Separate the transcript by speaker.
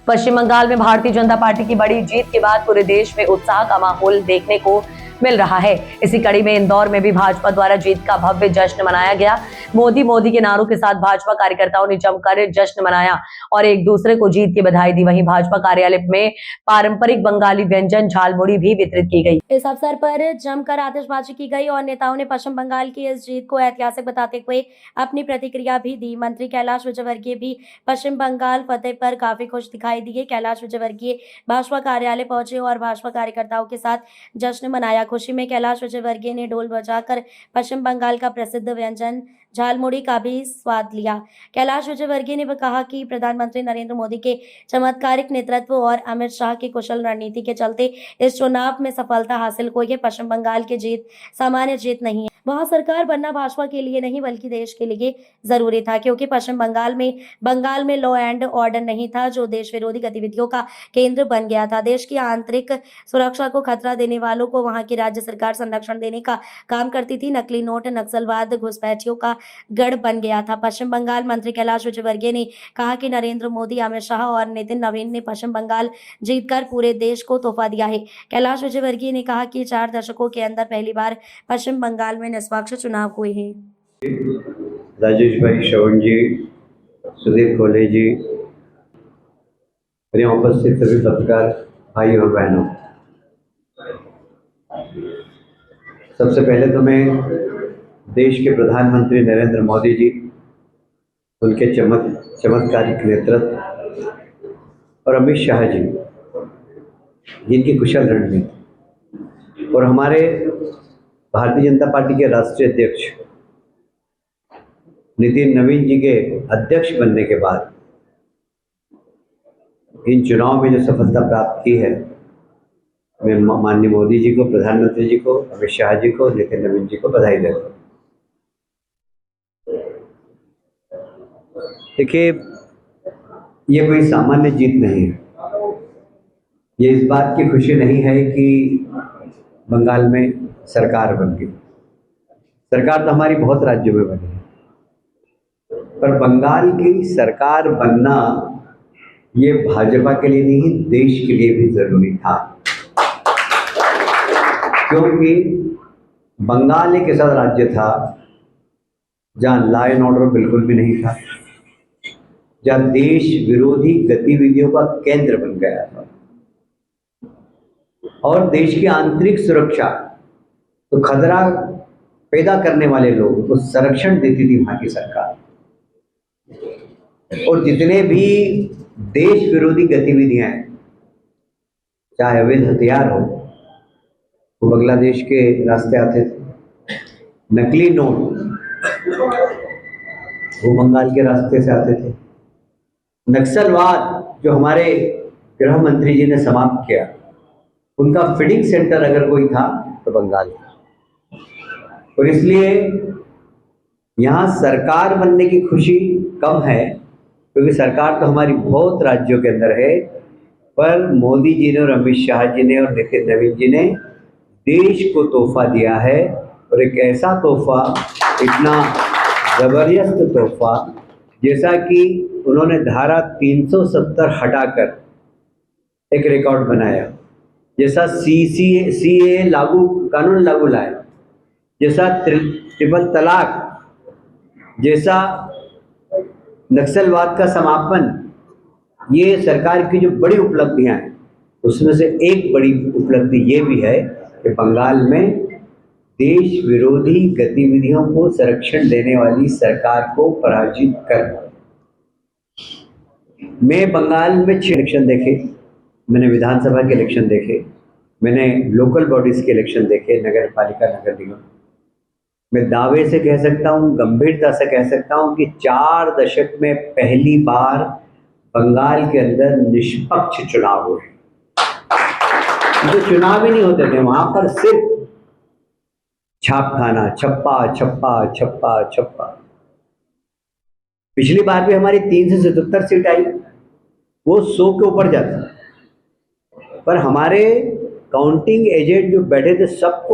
Speaker 1: पश्चिम बंगाल में भारतीय जनता पार्टी की बड़ी जीत के बाद पूरे देश में उत्साह का माहौल देखने को मिल रहा है। इसी कड़ी में इंदौर में भी भाजपा द्वारा जीत का भव्य जश्न मनाया गया। मोदी के नारों के साथ भाजपा कार्यकर्ताओं ने जमकर जश्न मनाया और एक दूसरे को जीत की बधाई दी। वहीं भाजपा कार्यालय में पारंपरिक बंगाली व्यंजन झालमुड़ी भी वितरित की गई। इस अवसर पर जमकर आतिशबाजी की गई और नेताओं ने पश्चिम बंगाल की इस जीत को ऐतिहासिक बताते हुए अपनी प्रतिक्रिया भी दी। मंत्री कैलाश विजयवर्गीय भी पश्चिम बंगाल फतेह पर काफी खुश दिखाई दिए। कैलाश विजयवर्गीय भाजपा कार्यालय पहुंचे और भाजपा कार्यकर्ताओं के साथ जश्न मनाया। खुशी में कैलाश विजयवर्गीय ने ढोल बजाकर पश्चिम बंगाल का प्रसिद्ध व्यंजन झालमुड़ी का भी स्वाद लिया। कैलाश विजयवर्गीय ने कहा कि प्रधानमंत्री नरेंद्र मोदी के चमत्कारिक नेतृत्व और अमित शाह की कुशल रणनीति के चलते इस चुनाव में सफलता हासिल हुई है। पश्चिम बंगाल की जीत सामान्य जीत नहीं है। वहां सरकार बनना भाजपा के लिए नहीं बल्कि देश के लिए जरूरी था, क्योंकि पश्चिम बंगाल में लॉ एंड ऑर्डर नहीं था, जो देश विरोधी गतिविधियों का केंद्र बन गया था। देश की आंतरिक सुरक्षा को खतरा देने वालों को वहां की राज्य सरकार संरक्षण देने का काम करती थी। नकली नोट, नक्सलवाद, घुसपैठियों का गढ़ बन गया था। पश्चिम बंगाल मंत्री कैलाश विजयवर्गीय ने कहा कि नरेंद्र मोदी, अमित शाह और नितिन नवीन ने पश्चिम बंगाल जीतकर पूरे देश को तोहफा दिया है। कैलाश विजयवर्गीय ने कहा कि 4 दशकों के अंदर पहली बार पश्चिम बंगाल में निष्पक्ष चुनाव हुए हैं।
Speaker 2: राजेश भाई, श्रवण जी, सुदीप कोले जी, यहाँ उपस्थित सभी पत्रकार भाई और बहनों, सबसे पहले तो मैं देश के प्रधानमंत्री नरेंद्र मोदी जी, उनके चमत्कारिक नेतृत्व और अमित शाह जी, जिनकी कुशल रणनीति, और हमारे भारतीय जनता पार्टी के राष्ट्रीय अध्यक्ष नितिन नवीन जी के अध्यक्ष बनने के बाद इन चुनाव में जो सफलता प्राप्त की है, मैं माननीय मोदी जी को, प्रधानमंत्री जी को, अमित शाह जी को, नितिन नवीन जी को बधाई देता हूँ। देखिए, ये कोई सामान्य जीत नहीं है। ये इस बात की खुशी नहीं है कि बंगाल में सरकार बन गई। सरकार तो हमारी बहुत राज्यों में बनी है, पर बंगाल की सरकार बनना ये भाजपा के लिए नहीं, देश के लिए भी जरूरी था, क्योंकि बंगाल एक ऐसा राज्य था जहाँ लॉ एंड ऑर्डर बिल्कुल भी नहीं था, जहाँ देश विरोधी गतिविधियों का केंद्र बन गया था, और देश की आंतरिक सुरक्षा तो खतरा पैदा करने वाले लोगों को संरक्षण देती थी वहां की सरकार। और जितने भी देश विरोधी गतिविधियां हैं, चाहे अवैध हथियार हो, वो बांग्लादेश के रास्ते आते थे, नकली नोट वो बंगाल के रास्ते से आते थे, नक्सलवाद जो हमारे गृह मंत्री जी ने समाप्त किया, उनका फीडिंग सेंटर अगर कोई था तो बंगाल था। और इसलिए यहाँ सरकार बनने की खुशी कम है, क्योंकि सरकार तो हमारी बहुत राज्यों के अंदर है, पर मोदी जी ने और अमित शाह जी ने और नितिन नवीन जी ने देश को तोहफा दिया है, और एक ऐसा तोहफा, इतना ज़बरदस्त तोहफा, जैसा कि उन्होंने धारा 370 हटाकर एक रिकॉर्ड बनाया, जैसा सीए कानून लागू लाए, जैसा ट्रिपल तलाक, जैसा नक्सलवाद का समापन, ये सरकार की जो बड़ी उपलब्धियां हैं, उसमें से एक बड़ी उपलब्धि ये भी है कि बंगाल में देश विरोधी गतिविधियों को संरक्षण देने वाली सरकार को पराजित कर। मैं बंगाल में 6 इलेक्शन देखे, मैंने विधानसभा के इलेक्शन देखे, मैंने लोकल बॉडीज के इलेक्शन देखे, नगर पालिका, नगर निगम। मैं दावे से कह सकता हूँ, गंभीरता से कह सकता हूँ कि 4 दशक में पहली बार बंगाल के अंदर निष्पक्ष चुनाव हुए। तो चुनाव ही नहीं होते थे वहां पर, सिर्फ छापखाना, छप्पा छप्पा छप्पा छप्पा। पिछली बार भी हमारी 3 से 77 सीट आई, वो 100 के ऊपर जाता, पर हमारे काउंटिंग एजेंट जो बैठे थे सबको